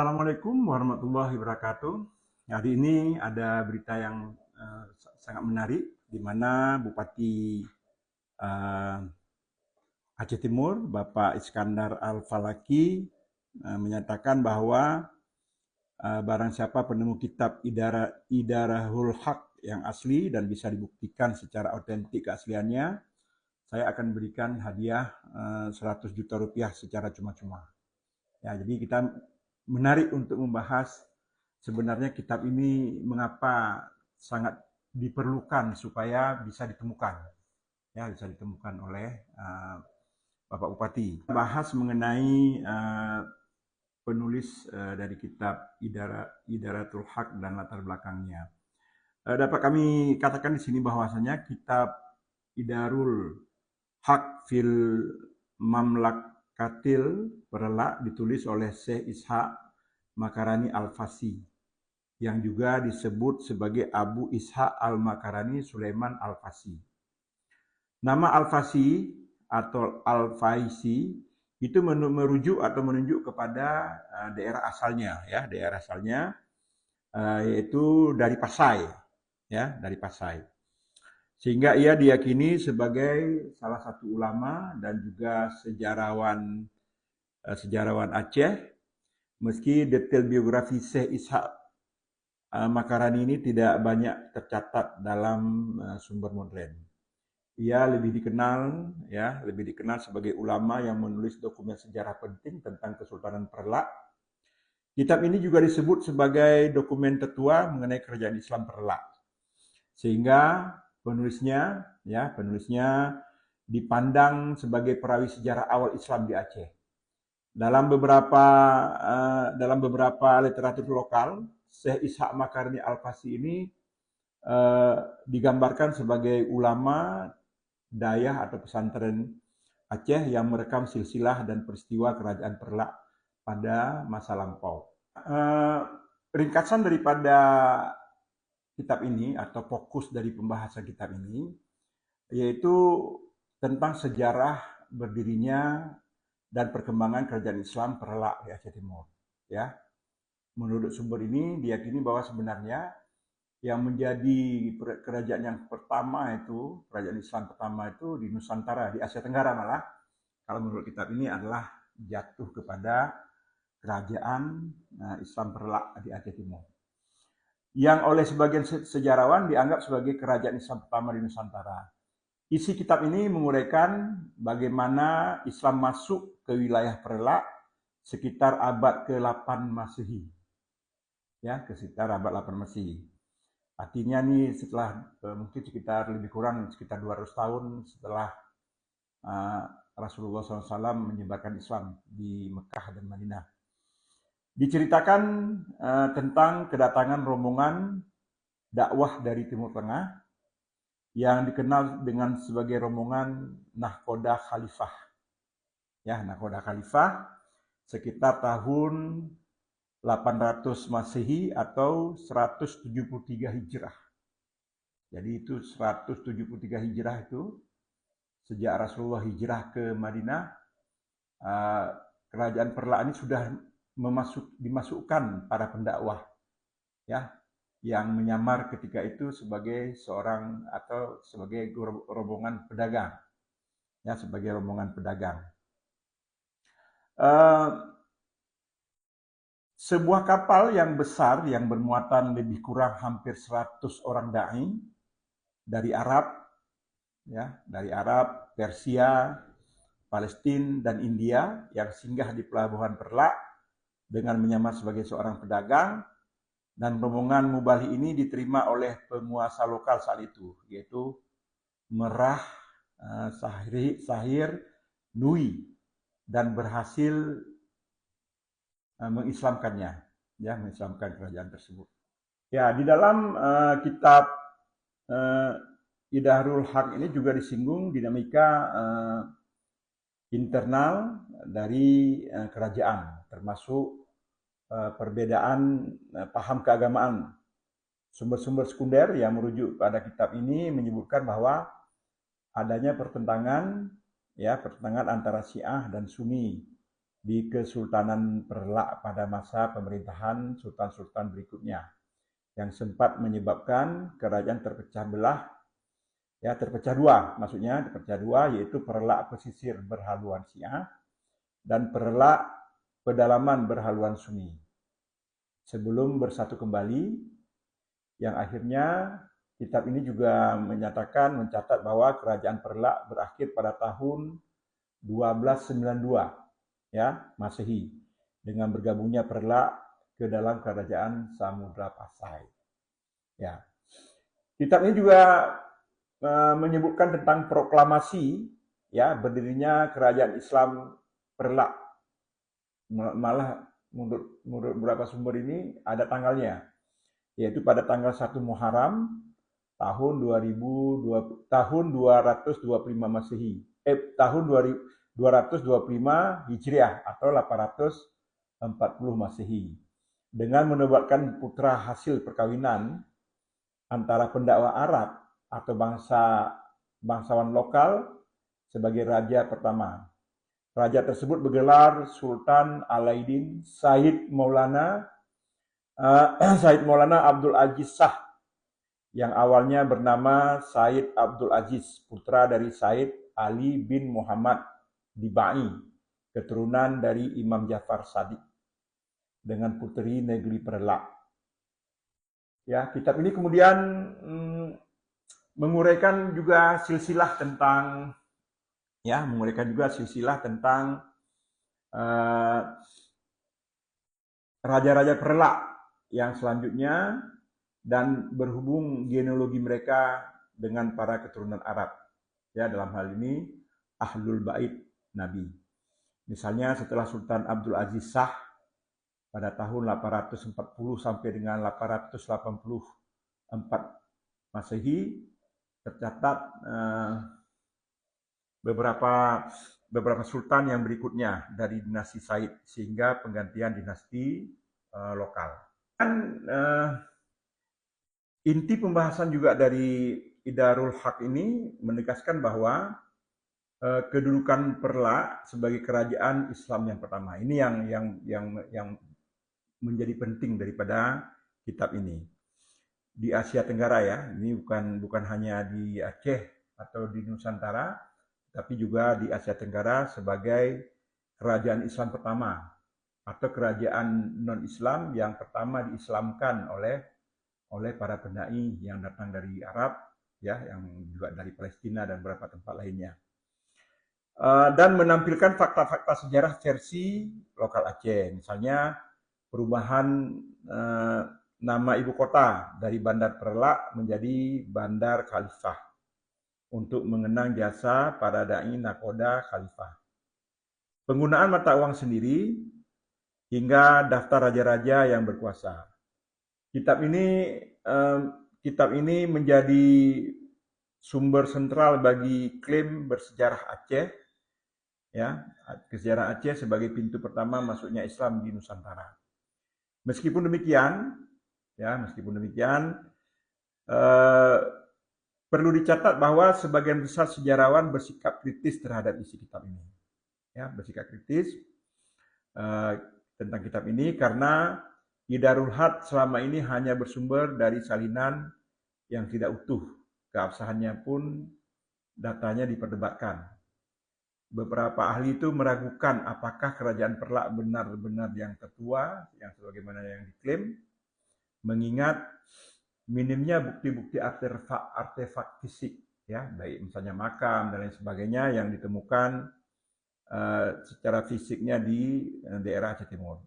Assalamualaikum warahmatullahi wabarakatuh. Hari ini ada berita yang sangat menarik, di mana Bupati eh, Aceh Timur, Bapak Iskandar Al-Falaki, menyatakan bahwa barang siapa penemu kitab Idarahul Haq yang asli dan bisa dibuktikan secara otentik keasliannya, saya akan berikan hadiah 100 juta rupiah secara cuma-cuma. Ya, jadi kita menarik untuk membahas sebenarnya kitab ini mengapa sangat diperlukan supaya bisa ditemukan, ya bisa ditemukan oleh Bapak Bupati. Bahas mengenai penulis dari kitab Idaratul Haq dan latar belakangnya. Dapat kami katakan di sini bahwasanya kitab Idarul Haq fil Mamlakatil Perla ditulis oleh Syekh Ishaq Makarani Al-Fasi yang juga disebut sebagai Abu Ishaq Al-Makarani Sulaiman Al-Fasi. Nama Al-Fasi atau Al-Faisi itu merujuk atau menunjuk kepada daerah asalnya, ya, daerah asalnya yaitu dari Pasai, ya, dari Pasai. Sehingga ia diyakini sebagai salah satu ulama dan juga sejarawan Aceh, meski detail biografi Syekh Ishaq Makarani ini tidak banyak tercatat dalam sumber modern. Ia lebih dikenal sebagai ulama yang menulis dokumen sejarah penting tentang Kesultanan Perlak. Kitab ini juga disebut sebagai dokumen tetua mengenai kerajaan Islam Perlak. Sehingga penulisnya dipandang sebagai perawi sejarah awal Islam di Aceh. Dalam beberapa literatur lokal, Syekh Ishaq Makarani Al-Fasi ini digambarkan sebagai ulama dayah atau pesantren Aceh yang merekam silsilah dan peristiwa kerajaan Perlak pada masa lampau. Ringkasan daripada kitab ini atau fokus dari pembahasan kitab ini yaitu tentang sejarah berdirinya dan perkembangan kerajaan Islam Perlak di Aceh Timur. Ya, menurut sumber ini diyakini bahwa sebenarnya yang menjadi kerajaan yang pertama itu, kerajaan Islam pertama itu di Nusantara, di Asia Tenggara malah, kalau menurut kitab ini adalah jatuh kepada kerajaan Islam Perlak di Aceh Timur. Yang oleh sebagian sejarawan dianggap sebagai kerajaan Islam pertama di Nusantara. Isi kitab ini menguraikan bagaimana Islam masuk ke wilayah Perlak sekitar abad ke-8 Masehi. Ya, sekitar abad 8 Masehi. Artinya nih setelah mungkin lebih kurang sekitar 200 tahun setelah Rasulullah SAW menyebarkan Islam di Mekah dan Madinah. Diceritakan tentang kedatangan rombongan dakwah dari Timur Tengah yang dikenal dengan sebagai rombongan Nahkoda Khalifah. Ya, Nahkoda Khalifah sekitar tahun 800 Masehi atau 173 Hijrah. Jadi itu 173 Hijrah itu sejak Rasulullah hijrah ke Madinah, kerajaan Perlak ini sudah dimasukkan para pendakwah, ya, yang menyamar ketika itu sebagai seorang atau sebagai rombongan pedagang, ya, sebagai rombongan pedagang. Sebuah kapal yang besar yang bermuatan lebih kurang hampir 100 orang dai dari Arab, ya, dari Arab, Persia, Palestina dan India yang singgah di pelabuhan Perlak dengan menyamar sebagai seorang pedagang, dan rombongan Mubali ini diterima oleh penguasa lokal saat itu, yaitu Merah Sahir Nui, dan berhasil mengislamkannya, ya, mengislamkan kerajaan tersebut. Ya, di dalam kitab Idarul Haq ini juga disinggung dinamika internal dari kerajaan, termasuk perbedaan paham keagamaan. Sumber-sumber sekunder yang merujuk pada kitab ini menyebutkan bahwa adanya pertentangan, ya, pertentangan antara Syiah dan Sunni di Kesultanan Perlak pada masa pemerintahan sultan-sultan berikutnya, yang sempat menyebabkan kerajaan terpecah belah, ya terpecah dua, maksudnya terpecah dua, yaitu Perlak pesisir berhaluan Syiah dan Perlak pedalaman berhaluan Sunni. Sebelum bersatu kembali, yang akhirnya kitab ini juga mencatat bahwa kerajaan Perlak berakhir pada tahun 1292 ya Masehi, dengan bergabungnya Perlak ke dalam kerajaan Samudra Pasai. Ya. Kitab ini juga menyebutkan tentang proklamasi ya berdirinya kerajaan Islam Perlak. Malah menurut beberapa sumber ini ada tanggalnya, yaitu pada tanggal 1 Muharram tahun 225 Masehi. Tahun 225 Hijriah atau 840 Masehi. Dengan menobatkan putra hasil perkawinan antara pendakwa Arab atau bangsawan lokal sebagai raja pertama. Raja tersebut bergelar Sultan Alauddin Said Maulana Abdul Aziz Shah, yang awalnya bernama Said Abdul Aziz, putra dari Said Ali bin Muhammad Dibai, keturunan dari Imam Ja'far Shadiq, dengan putri negeri Perlak. Ya, kitab ini kemudian menguraikan juga silsilah tentang raja-raja Perlak yang selanjutnya, dan berhubung genealogi mereka dengan para keturunan Arab. Ya, dalam hal ini Ahlul Bait Nabi. Misalnya setelah Sultan Abdul Aziz Shah pada tahun 840 sampai dengan 884 Masehi, tercatat beberapa sultan yang berikutnya dari dinasti Said, sehingga penggantian dinasti lokal. Dan inti pembahasan juga dari Idarul Haq ini menegaskan bahwa kedudukan Perlak sebagai kerajaan Islam yang pertama. Ini yang menjadi penting daripada kitab ini. Di Asia Tenggara ya, ini bukan hanya di Aceh atau di Nusantara, tapi juga di Asia Tenggara sebagai kerajaan Islam pertama atau kerajaan non-Islam yang pertama diislamkan oleh para pendai yang datang dari Arab, ya, yang juga dari Palestina dan beberapa tempat lainnya. Dan menampilkan fakta-fakta sejarah versi lokal Aceh, misalnya perubahan nama ibu kota dari Bandar Perlak menjadi Bandar Khalifah untuk mengenang jasa para dai nakoda Khalifah. Penggunaan mata uang sendiri hingga daftar raja-raja yang berkuasa. Kitab ini menjadi sumber sentral bagi klaim bersejarah Aceh, ya, sejarah Aceh sebagai pintu pertama masuknya Islam di Nusantara. Meskipun demikian, perlu dicatat bahwa sebagian besar sejarawan bersikap kritis terhadap isi kitab ini. Ya, bersikap kritis tentang kitab ini karena Idarul Haq selama ini hanya bersumber dari salinan yang tidak utuh. Keabsahannya pun datanya diperdebatkan. Beberapa ahli itu meragukan apakah kerajaan Perlak benar-benar yang tertua, yang sebagaimana yang diklaim, mengingat minimnya bukti-bukti artefak fisik, ya, baik misalnya makam dan lain sebagainya yang ditemukan secara fisiknya di daerah Aceh Timur.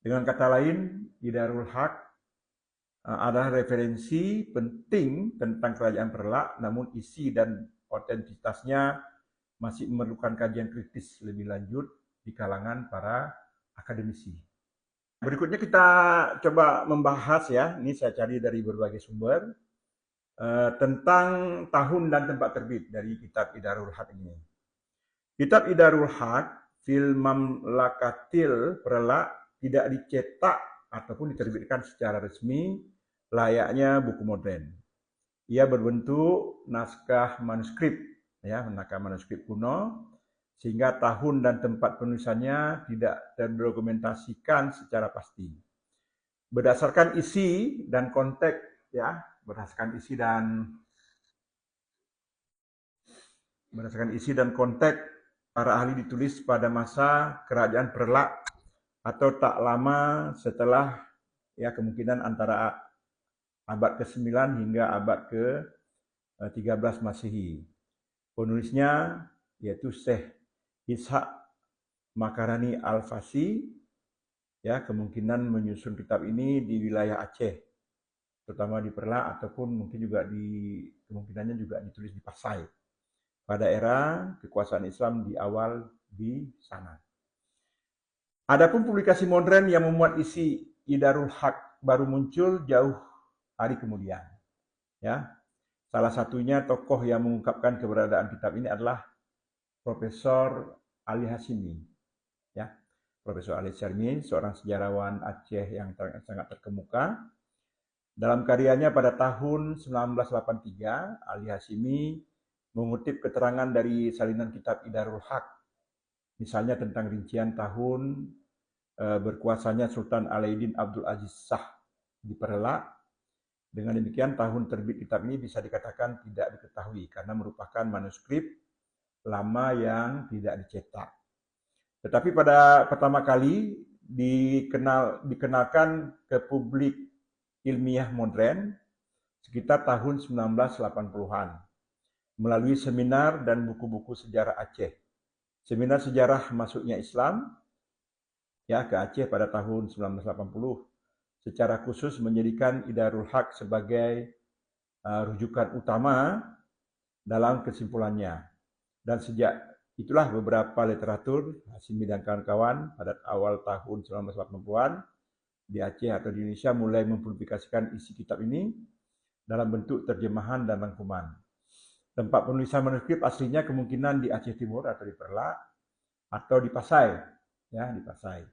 Dengan kata lain, Idarul Haq adalah referensi penting tentang kerajaan Perlak, namun isi dan otentitasnya masih memerlukan kajian kritis lebih lanjut di kalangan para akademisi. Berikutnya kita coba membahas, ya, ini saya cari dari berbagai sumber, tentang tahun dan tempat terbit dari kitab Idarul Haq ini. Kitab Idarul Haq fil Mamlakatil Perlak tidak dicetak ataupun diterbitkan secara resmi layaknya buku modern. Ia berbentuk naskah manuskrip, ya, naskah manuskrip kuno, sehingga tahun dan tempat penulisannya tidak terdokumentasikan secara pasti. Berdasarkan isi dan konteks, ya, berdasarkan isi dan konteks, para ahli ditulis pada masa kerajaan Perlak atau tak lama setelah, ya, kemungkinan antara abad ke-9 hingga abad ke-13 Masehi. Penulisnya yaitu Syekh Ishaq Makarani Al-Fasi, ya, kemungkinan menyusun kitab ini di wilayah Aceh, terutama di Perlak, ataupun mungkin juga kemungkinannya juga ditulis di Pasai pada era kekuasaan Islam di awal di sana. Adapun publikasi modern yang memuat isi Idarul Haq baru muncul jauh hari kemudian. Ya, salah satunya tokoh yang mengungkapkan keberadaan kitab ini adalah Profesor Ali Hashimi. Ya, Profesor Ali Hashimi, seorang sejarawan Aceh yang sangat terkemuka. Dalam karyanya pada tahun 1983, Ali Hashimi mengutip keterangan dari salinan kitab Idarul Haq, misalnya tentang rincian tahun berkuasanya Sultan Alauddin Abdul Aziz Shah di Perlak. Dengan demikian, tahun terbit kitab ini bisa dikatakan tidak diketahui karena merupakan manuskrip lama yang tidak dicetak. Tetapi pada pertama kali dikenalkan ke publik ilmiah modern sekitar tahun 1980-an melalui seminar dan buku-buku sejarah Aceh. Seminar sejarah masuknya Islam, ya, ke Aceh pada tahun 1980 secara khusus menjadikan Idarul Haq sebagai rujukan utama dalam kesimpulannya. Dan sejak itulah beberapa literatur Hashimi dan kawan-kawan pada awal tahun 1980-an di Aceh atau di Indonesia mulai mempublikasikan isi kitab ini dalam bentuk terjemahan dan rangkuman. Tempat penulisan manuskrip aslinya kemungkinan di Aceh Timur atau di Perlak atau di Pasai, ya, di Pasai.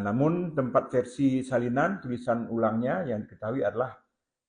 Namun tempat versi salinan tulisan ulangnya yang diketahui adalah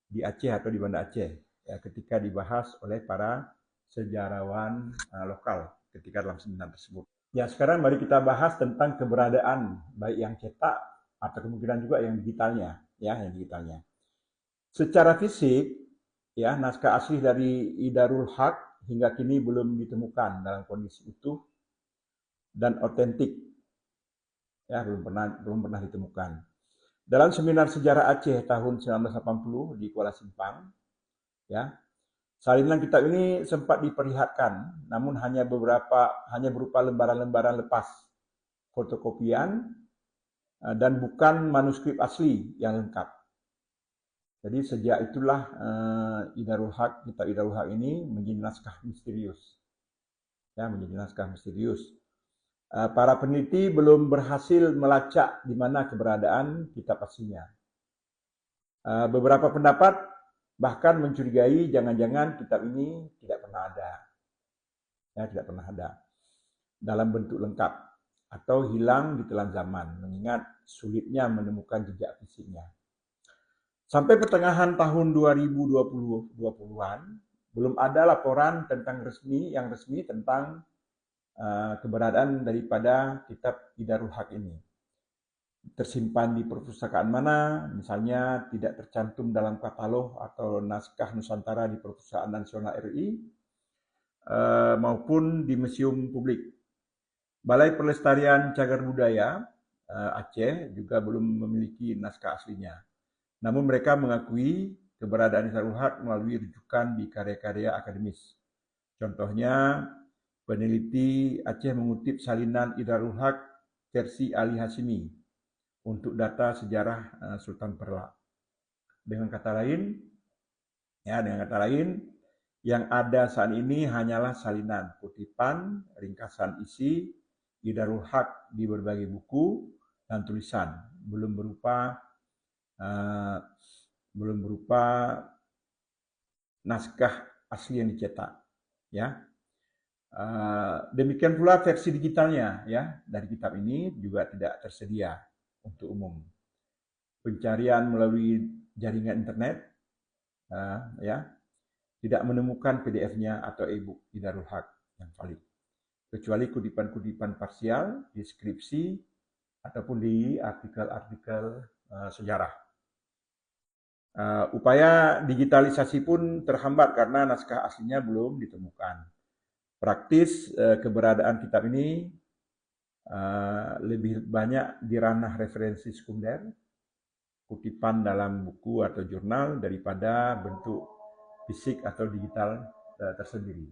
di Aceh atau di Banda Aceh, ya, ketika dibahas oleh para sejarawan lokal ketika dalam seminar tersebut. Ya, sekarang mari kita bahas tentang keberadaan baik yang cetak atau kemungkinan juga yang digitalnya, ya, yang digitalnya. Secara fisik, ya, naskah asli dari Idarul Haq hingga kini belum ditemukan dalam kondisi utuh dan otentik. Ya, belum pernah ditemukan. Dalam seminar sejarah Aceh tahun 1980 di Kuala Simpang, ya, salinan kitab ini sempat diperlihatkan, namun hanya berupa lembaran-lembaran lepas fotokopian dan bukan manuskrip asli yang lengkap. Jadi sejak itulah kitab Idarul Haq ini menjadi naskah misterius. Ya, menjadi naskah misterius. Para peneliti belum berhasil melacak di mana keberadaan kitab aslinya. Beberapa pendapat bahkan mencurigai jangan-jangan kitab ini tidak pernah ada. Ya, tidak pernah ada dalam bentuk lengkap atau hilang di telan zaman, mengingat sulitnya menemukan jejak fisiknya. Sampai pertengahan tahun 2020-an belum ada laporan yang resmi tentang keberadaan daripada kitab Idarul Haq ini. Tersimpan di perpustakaan mana, misalnya tidak tercantum dalam katalog atau naskah Nusantara di Perpustakaan Nasional RI, maupun di museum publik. Balai Pelestarian Cagar Budaya Aceh juga belum memiliki naskah aslinya. Namun mereka mengakui keberadaan Idarul Haq melalui rujukan di karya-karya akademis. Contohnya, peneliti Aceh mengutip salinan Idarul Haq versi Ali Hashimi untuk data sejarah Sultan Perlak. Dengan kata lain, yang ada saat ini hanyalah salinan, kutipan, ringkasan isi Idarul Haq di berbagai buku dan tulisan, belum berupa naskah asli yang dicetak, ya. Demikian pula versi digitalnya, ya, dari kitab ini juga tidak tersedia untuk umum. Pencarian melalui jaringan internet, ya, tidak menemukan PDF-nya atau e-book Idarul Haq yang valid. kecuali kutipan-kutipan parsial di skripsi ataupun di artikel-artikel sejarah. Upaya digitalisasi pun terhambat karena naskah aslinya belum ditemukan. Praktis keberadaan kitab ini lebih banyak di ranah referensi sekunder, kutipan dalam buku atau jurnal daripada bentuk fisik atau digital tersendiri.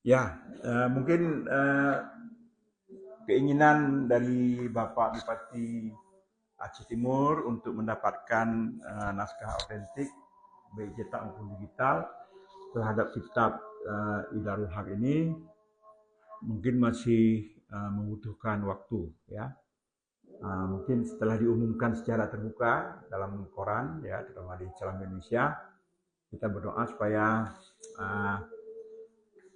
Ya, mungkin keinginan dari Bapak Bupati Aceh Timur untuk mendapatkan naskah otentik baik cetak maupun digital terhadap kitab Idarul Haq ini mungkin masih membutuhkan waktu, ya. Mungkin setelah diumumkan secara terbuka dalam koran, ya, terutama di Celam Indonesia, kita berdoa supaya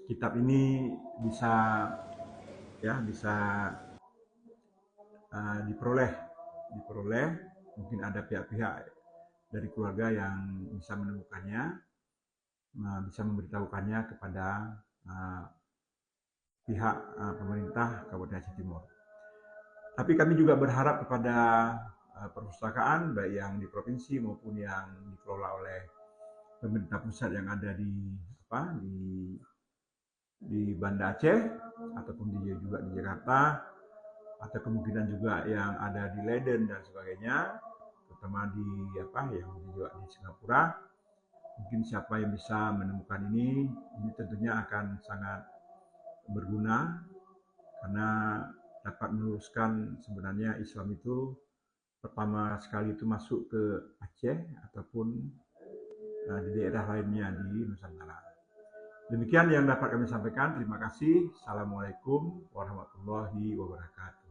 kitab ini bisa diperoleh. Mungkin ada pihak-pihak dari keluarga yang bisa menemukannya, bisa memberitahukannya kepada pihak pemerintah Kabupaten Aceh Timur. Tapi kami juga berharap kepada perpustakaan baik yang di provinsi maupun yang dikelola oleh pemerintah pusat yang ada di Banda Aceh ataupun juga di Jakarta, atau kemungkinan juga yang ada di Leiden dan sebagainya, terutama yang juga di Singapura. Mungkin siapa yang bisa menemukan ini tentunya akan sangat berguna karena dapat meluruskan sebenarnya Islam itu pertama sekali itu masuk ke Aceh ataupun di daerah lainnya di Nusantara. Demikian yang dapat kami sampaikan. Terima kasih. Assalamualaikum warahmatullahi wabarakatuh.